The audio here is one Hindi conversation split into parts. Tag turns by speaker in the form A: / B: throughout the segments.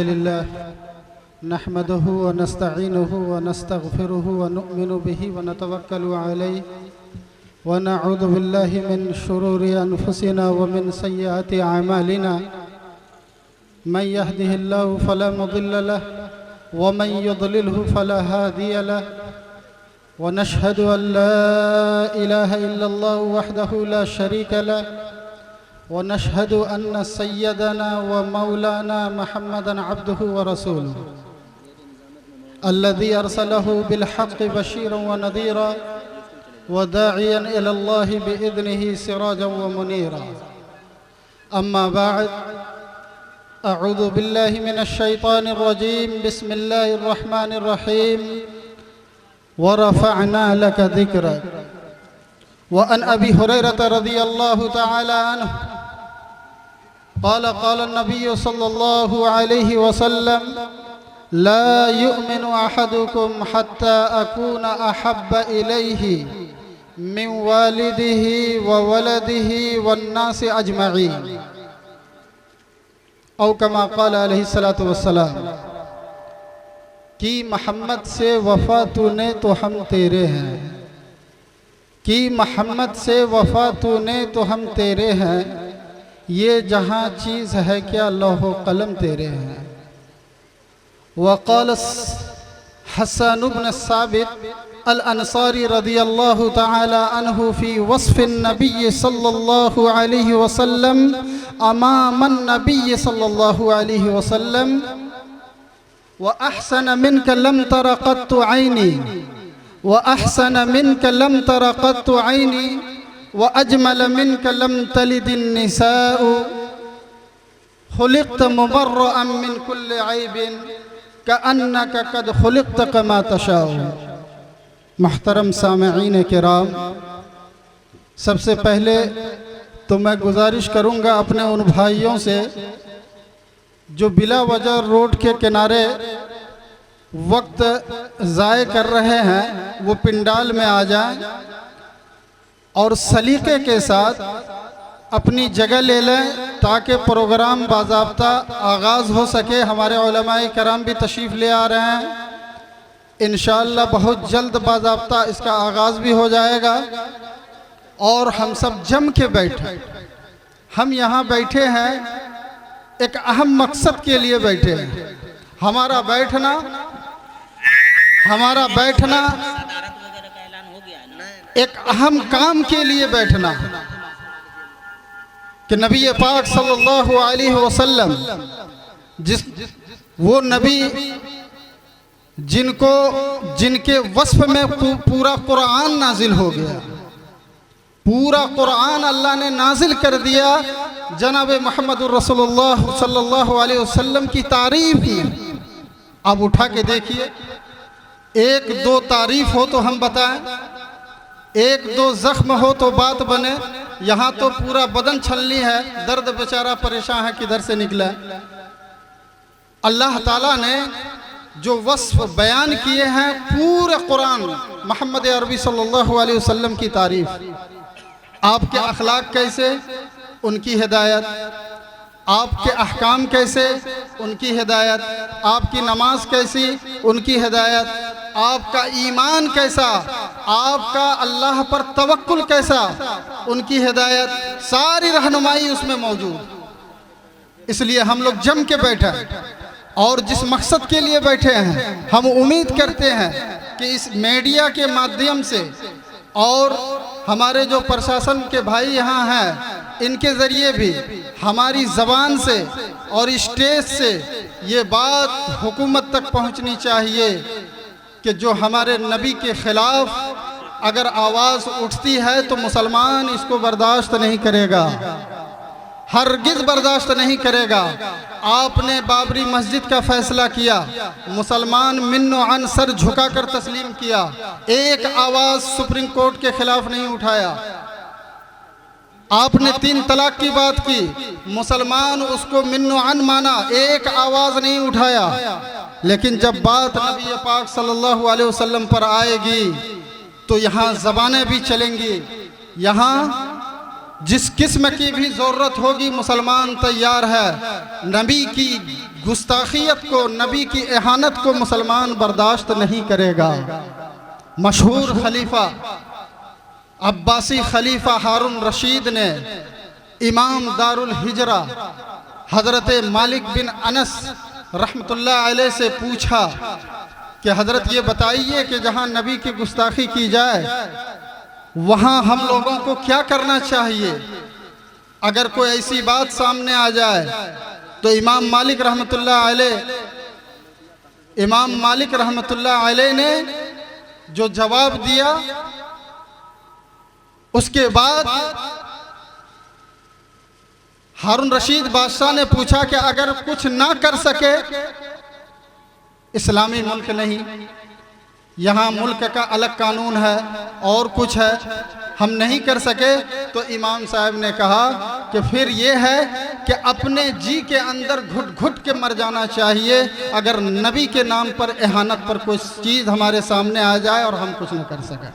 A: लिल्लाह नहमदुहु व नस्तईनुहु व नस्तगफिरुहु व नु'मिनु बिही व नतवक्कलु अलैहि व नऊज़ु बिल्लाहि मिन शुरूरि अनफुसिना व मिन सय्यिआति अमालिना मन यहदिहिल्लाहु फला मुदिल्ल लहु व मन युद्लिलहु फला हादिय लहु व नशहदु अन ला इलाहा इल्लल्लाहु वहदहु ला शरीक लहु वनशहदु अन्न सय्यदना व मौलाना मुहम्मदन अब्दुहु व रसूलुहु अल्लज़ी अरसलहु बिलहक़्क़ि बशीरन व नज़ीरा व दाइयन इलल्लाहि बिइज़निहि सिराजन व मुनीरा अम्मा बअद अऊज़ु बिल्लाहि मिनश शैतानिर रजीम बिस्मिल्लाहिर रहमानिर रहीम व रफ़अना लका ज़िक्रक व अन अबी हुरैरह रज़ियल्लाहु तआला अन्हु क़ाल नबी सल्लल्लाहु अलैहि वसल्लम ला युमिनु अहदुकुम हत्ता अकून अहब्ब इलैहि मिन वालिदिही व वलदिही वन्नासि अजमईन औ कमा क़ाल अलैहि सलातु वस्सलाम कि मोहम्मद से वफ़ा तूने तो हम तेरे हैं, कि मोहम्मद से वफ़ा तूने तो हम तेरे हैं, ये जहाँ चीज़ है क्या लौह कलम तेरे हैं। वक़ाल हसन इब्न साबित अल अंसारी रज़ियल्लाहु तआला अन्हु फ़ी वस्फ़िन नबी सल्लल्लाहु अलैहि वसल्लम अमामन नबी सल्लल्लाहु अलैहि वसल्लम व अहसन मिनक लम तरा क़त्तु ऐनी व अहसन मिनक लम तरा क़त्तु ऐनी व अजमल मिनक लम तलिदिन निसाउ खुलिक़्त मुबर्रअन मिन कुल्लि ऐबिन कअन्नक क़द खुलिक़्त कमा तशाउ। मुहतरम सामईन किराम, सबसे पहले तो मैं गुजारिश करूँगा अपने उन भाइयों से जो बिला वजह रोड के किनारे वक्त ज़ाय कर रहे हैं, वो पिंडाल में आ जाएं और सलीके के साथ अपनी जगह ले लें ताकि प्रोग्राम बाज़ाब्ता आगाज़ हो सके। हमारे उलमाए कराम भी तशरीफ़ ले आ रहे हैं, इंशाअल्लाह बहुत जल्द बाज़ाब्ता इसका आगाज़ भी हो जाएगा और हम सब जम के बैठे। हम यहाँ बैठे हैं एक अहम मकसद के लिए बैठे हैं। हमारा बैठना एक अहम काम के लिए बैठना कि नबी पाक सल्लल्लाहु अलैहि वसल्लम वो नबी जिनके वस्फ में पूरा कुरान नाजिल हो गया, पूरा कुरान अल्लाह ने नाजिल कर दिया। जनाब मुहम्मदुर रसूलुल्लाह सल्लल्लाहु अलैहि वसल्लम की तारीफ में अब उठा के देखिए, एक दो तारीफ हो तो हम बताएं, एक दो जख्म हो तो बात बने। यहाँ तो पूरा बदन छलनी है, दर्द बेचारा परेशान है किधर से निकला। अल्लाह ताला ने जो वस्फ बयान किए हैं पूरे कुरान मोहम्मद अरबी सल्लल्लाहु अलैहि वसल्लम की तारीफ, आपके अखलाक कैसे, उनकी हिदायत, आपके अहकाम कैसे, उनकी हिदायत, आपकी नमाज कैसी, उनकी हिदायत, आपका ईमान कैसा, आपका अल्लाह पर तवक्कुल कैसा, उनकी हिदायत, सारी रहनुमाई उसमें मौजूद। इसलिए हम लोग जम के बैठे और जिस मकसद के लिए बैठे हैं, हम उम्मीद करते हैं कि इस मीडिया के माध्यम से और हमारे जो प्रशासन के भाई यहाँ हैं, इनके ज़रिए भी हमारी ज़बान से और स्टेज से ये बात हुकूमत तक पहुँचनी चाहिए कि जो हमारे नबी के ख़िलाफ़ अगर आवाज़ उठती है तो मुसलमान इसको बर्दाश्त नहीं करेगा, हरगिज़ बर्दाश्त नहीं करेगा। आपने बाबरी मस्जिद का फ़ैसला किया, मुसलमान मिन्नो अन सर झुका कर तस्लीम किया, एक आवाज़ सुप्रीम कोर्ट के ख़िलाफ़ नहीं उठाया। आपने 3 तलाक की बात की, मुसलमान उसको मिन्नो अन माना, एक आवाज़ नहीं उठाया। लेकिन जब बात नबी पाक सल्लल्लाहु अलैहि वसल्लम पर आएगी तो यहाँ ज़बानें भी चलेंगी, यहाँ जिस किस्म की भी ज़रूरत होगी मुसलमान तैयार है। नबी की गुस्ताखियत को, नबी की एहानत को मुसलमान बर्दाश्त नहीं करेगा। मशहूर खलीफा अब्बासी खलीफा हारून रशीद ने इमाम दारुल हिजरा हज़रत मालिक बिन अनस रहमतुल्लाह अलैह से पूछा कि हज़रत ये बताइए कि जहाँ नबी की गुस्ताखी की जाए वहाँ हम लोगों को क्या करना चाहिए। अगर कोई ऐसी बात सामने आ जाए तो इमाम मालिक रहमतुल्लाह अलैह ने जो जवाब दिया, उसके बाद हारून रशीद बादशाह ने पूछा कि अगर कुछ ना कर सके, इस्लामी मुल्क नहीं, यहाँ मुल्क का अलग कानून है और कुछ है, हम नहीं कर सके, तो इमाम साहब ने कहा कि फिर ये है कि अपने जी के अंदर घुट घुट के मर जाना चाहिए अगर नबी के नाम पर एहानत पर कोई चीज़ हमारे सामने आ जाए और हम कुछ न कर सकें।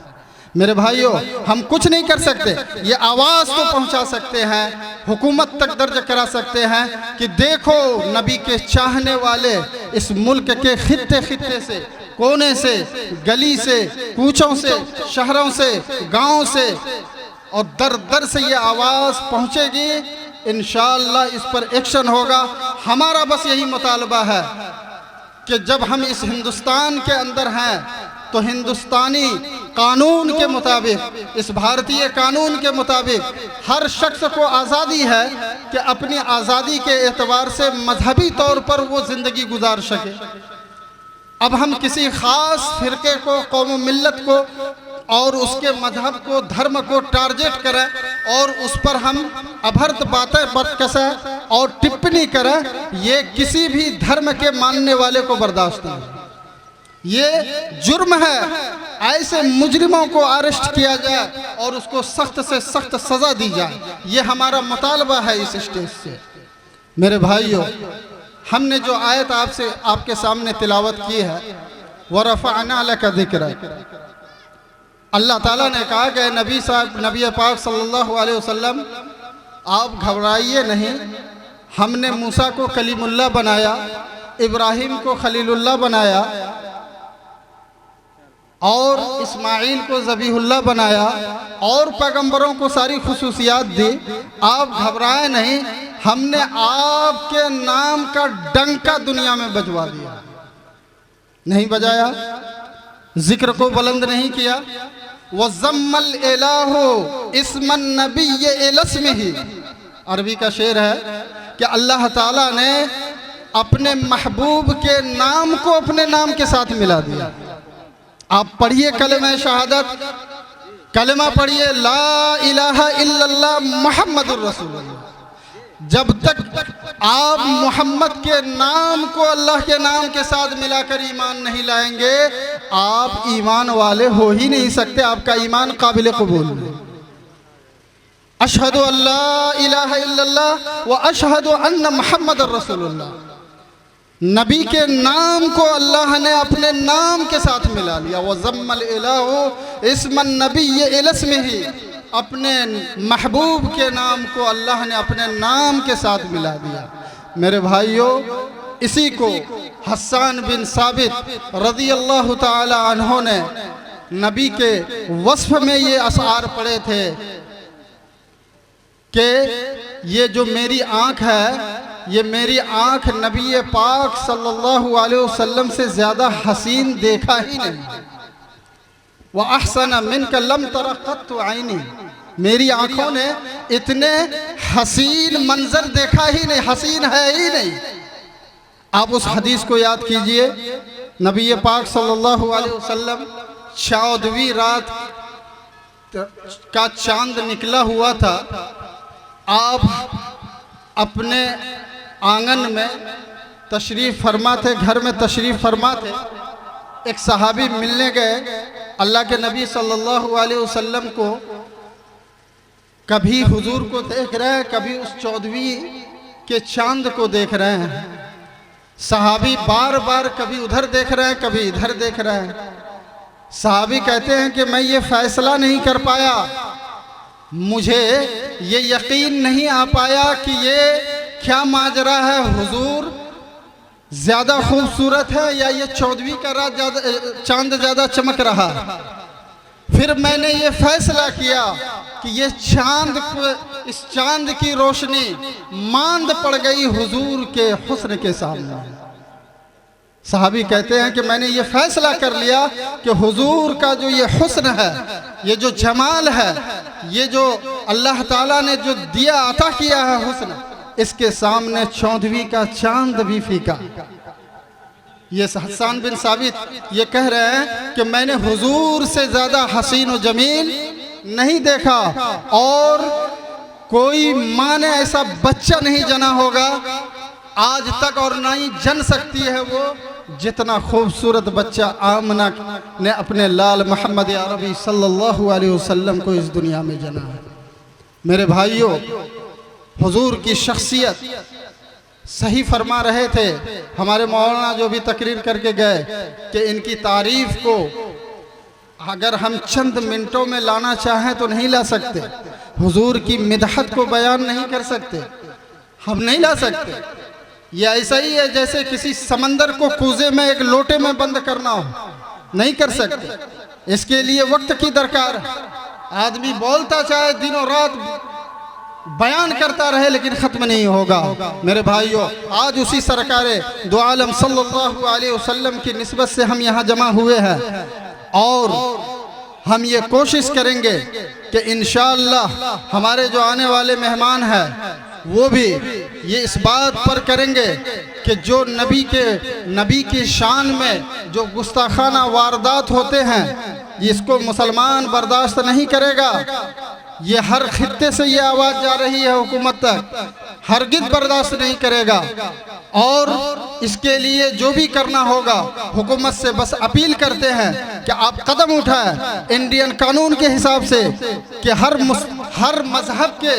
A: मेरे भाइयों, हम कुछ नहीं कर सकते, ये आवाज़ तो पहुंचा सकते हैं, हुकूमत तक दर्ज करा सकते हैं कि देखो नबी के चाहने वाले इस मुल्क के खित्ते खित्ते से, कोने से, गली से, कूचों से, शहरों से, गाँव से और दर दर से ये आवाज़ पहुँचेगी। इंशाअल्लाह इस पर एक्शन होगा। हमारा बस यही मुतालबा है कि जब हम इस हिंदुस्तान के अंदर हैं तो हिंदुस्तानी कानून के मुताबिक, इस भारतीय कानून के मुताबिक हर शख्स को आज़ादी है कि अपनी आज़ादी के एतबार से मजहबी तौर पर वो ज़िंदगी गुजार सके। अब हम किसी ख़ास फ़िरके को, कौम मिल्लत को और उसके मजहब को, धर्म को टारगेट करें और उस पर हम अभद्र बातें बदकसें और टिप्पणी करें, ये किसी भी धर्म के मानने वाले को बर्दाश्त नहीं। ये जुर्म है। ऐसे मुजरिमों को अरेस्ट किया जाए और उसको सख्त से सख्त सज़ा दी जाए, ये हमारा मुतालबा है इस स्टेज से। मेरे भाइयों, हमने जो आयत आपके सामने तिलावत की है, वरफ़अना लका ज़िक्रक, अल्लाह ताला ने कहा कि नबी पाक सल्लल्लाहु अलैहि वसल्लम आप घबराइए नहीं। हमने मूसा को कलीमुल्लाह बनाया, इब्राहीम को खलीलुल्लाह बनाया और इस्माइल को ज़बीहुल्लाह बनाया और पैगंबरों को सारी खुसूसियात दी। आप घबराए नहीं, हमने आपके नाम का डंका दुनिया में बजवा दिया। नहीं बजाया, जिक्र को बुलंद नहीं किया। वज़म्मल इलाहु इस्मन नबिय्य इलस्मिही, अरबी का शेर है कि अल्लाह ताला ने अपने महबूब के नाम को अपने नाम के साथ मिला दिया। आप पढ़िए कलमा शहादत, कलमा पढ़िए ला इलाहा इल्लल्लाह मुहम्मदुर रसूलुल्लाह। जब तक आप मोहम्मद के नाम को अल्लाह के नाम के साथ मिलाकर ईमान नहीं लाएंगे, आप ईमान वाले हो ही नहीं सकते। आपका ईमान काबिल कबूल नहीं। अशहदु अल्ला इलाहा इल्लल्लाह व अशहदु अन्ना मुहम्मदुर रसूलुल्लाह, नबी के नाम को अल्लाह ने अपने नाम के साथ मिला लिया। वज़म्मल इलाहु इस्मन नबिय्य इलस्मिही, अपने महबूब के नाम को अल्लाह ने अपने नाम के साथ मिला दिया। मेरे भाइयों, इसी को हस्सान बिन साबित रज़ी अल्लाह ताला अन्हो ने नबी के वस्फ में ये अशआर पढ़े थे कि ये जो मेरी आँख है, ये मेरी आँख नबी पाक सल्लल्लाहु अलैहि वसल्लम से ज़्यादा हसीन देखा ही नहीं। व अहसन मिनका लम तरा क़त्तु ऐनी, मेरी आँखों ने इतने हसीन मंजर देखा ही नहीं, हसीन है ही नहीं। आप उस हदीस को याद कीजिए, नबी पाक सल्लल्लाहु अलैहि वसल्लम 14वीं रात का चांद निकला हुआ था। आप अपने आंगन में तशरीफ़ फरमा थे, घर में तशरीफ़ फरमा थे। एक सहाबी मिलने गए अल्लाह के नबी सल्लल्लाहु अलैहि वसल्लम को। कभी हुजूर को देख रहे हैं, कभी उस 14वीं के चांद को देख रहे हैं। सहाबी बार बार कभी उधर देख रहे हैं, कभी इधर देख रहे हैं। सहाबी कहते हैं कि मैं ये फैसला नहीं कर पाया मुझे ये यकीन नहीं आ पाया कि ये क्या माजरा है, हुजूर ज़्यादा खूबसूरत है या ये 14वीं का रात चांद ज़्यादा चमक रहा। फिर मैंने ये फैसला किया कि ये चांद, इस चांद की रोशनी मांद पड़ गई हुजूर के हुस्न के सामने। सहाबी कहते हैं कि मैंने ये फैसला कर लिया कि हुजूर का जो ये हुस्न है, ये जो जमाल है, ये जो अल्लाह ताला ने जो दिया अता किया है हुस्न, इसके सामने 14वीं का चांद भी फीका। ये हसन बिन साबित ये कह रहे हैं कि मैंने हुजूर से ज़्यादा हसीन और जमील नहीं देखा, और कोई माँ ने ऐसा बच्चा नहीं जना होगा आज तक, और ना ही जन सकती है वो, जितना खूबसूरत बच्चा आमना ने अपने लाल मोहम्मद अरबी सल्लल्लाहु अलैहि वसल्लम को इस दुनिया में जना है। मेरे भाइयों, हुजूर की शख्सियत सही फरमा रहे थे हमारे मौलाना जो भी तकरीर करके गए कि इनकी तारीफ को अगर हम चंद मिनटों में लाना चाहें तो नहीं ला सकते। हुजूर की मिदहत को बयान नहीं कर सकते, हम नहीं ला सकते। ये ऐसा ही है जैसे किसी समंदर को कूजे में एक लोटे में बंद करना हो, नहीं कर सकते। इसके लिए वक्त की दरकार है। आदमी बोलता चाहे दिनों रात बयान करता रहे लेकिन ख़त्म नहीं होगा। मेरे भाइयों, आज उसी सरकारे दो आलम सल्लल्लाहु अलैहि वसल्लम की निस्बत से हम यहाँ जमा हुए हैं, और हम ये कोशिश करेंगे कि इंशाअल्लाह हमारे जो आने वाले मेहमान हैं वो भी ये इस बात पर करेंगे कि जो नबी की शान में जो गुस्ताखाना वारदात होते हैं, इसको मुसलमान बर्दाश्त नहीं करेगा। ये हर खित्ते से ये आवाज़ जा रही है हुकूमत तक, हरगिज़ बर्दाश्त नहीं करेगा। और इसके लिए जो भी करना होगा हुकूमत से बस अपील करते हैं कि आप कदम उठाएं इंडियन कानून के हिसाब से कि हर मजहब के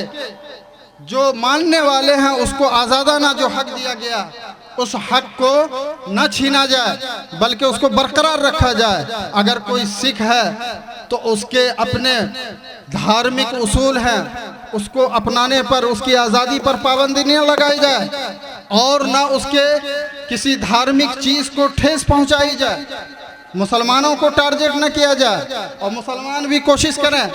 A: जो मानने वाले हैं उसको आज़ादाना जो हक दिया गया उस हक को न छीना जाए बल्कि उसको बरकरार रखा जाए। अगर कोई सिख है तो उसके अपने धार्मिक उसूल हैं, उसको अपनाने पर उसकी आज़ादी पर पाबंदी न लगाई जाए और ना उसके किसी धार्मिक चीज़ को ठेस पहुंचाई जाए। मुसलमानों को टारगेट न किया जाए, और मुसलमान भी कोशिश करें,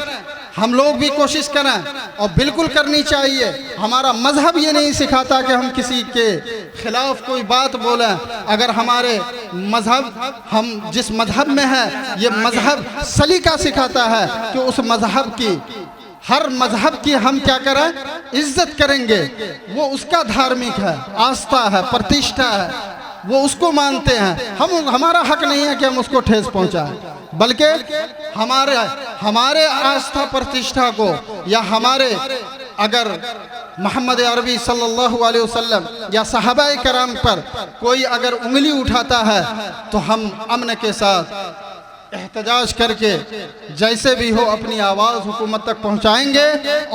A: हम लोग भी कोशिश करें, और बिल्कुल करनी चाहिए। हमारा मजहब ये नहीं सिखाता कि हम किसी के खिलाफ कोई बात बोलें। अगर हमारे मजहब, हम जिस मजहब में हैं, ये मजहब सलीका सिखाता है कि उस मजहब की, हर मजहब की हम क्या करें, इज्जत करेंगे। वो उसका धार्मिक है, आस्था है, प्रतिष्ठा है, वो उसको मानते हैं। हमारा हक नहीं है कि हम उसको ठेस पहुंचाएं, बल्कि हमारे आस्था प्रतिष्ठा को, या हमारे अगर मोहम्मद अरबी सल्लल्लाहु अलैहि वसल्लम या सहाबाए कराम पर कोई अगर उंगली उठाता है तो हम अमन के साथ एहतजाज करके जैसे भी हो अपनी आवाज़ हुकूमत तक पहुंचाएंगे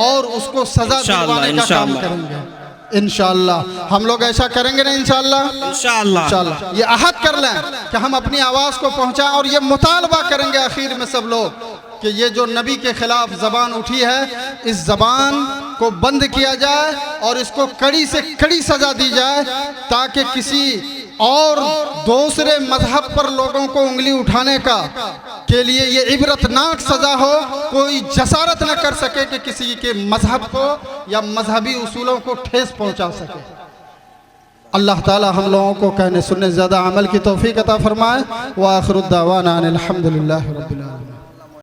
A: और उसको सजा दिलवाने का काम करेंगे इंशाअल्लाह। हम लोग ऐसा करेंगे ना इंशाअल्लाह। ये अहद कर लें कि हम अपनी आवाज़ को पहुंचाएं, और ये मुतालबा करेंगे आखिर में सब लोग कि ये जो नबी के खिलाफ ज़बान उठी है, इस ज़बान को बंद किया जाए और इसको कड़ी से कड़ी सज़ा दी जाए, ताकि किसी और दूसरे मजहब पर लोगों को उंगली उठाने के लिए ये इबरतनाक सज़ा हो। कोई जसारत न कर सके कि किसी के मजहब को या मजहबी उसूलों को ठेस पहुंचा सके। अल्लाह ताला हम लोगों को कहने सुनने ज़्यादा अमल की तौफीक अता फरमाए। व आखिर दावाना अनिल हम्दुलिल्लाहि रब्बिल आलमीन।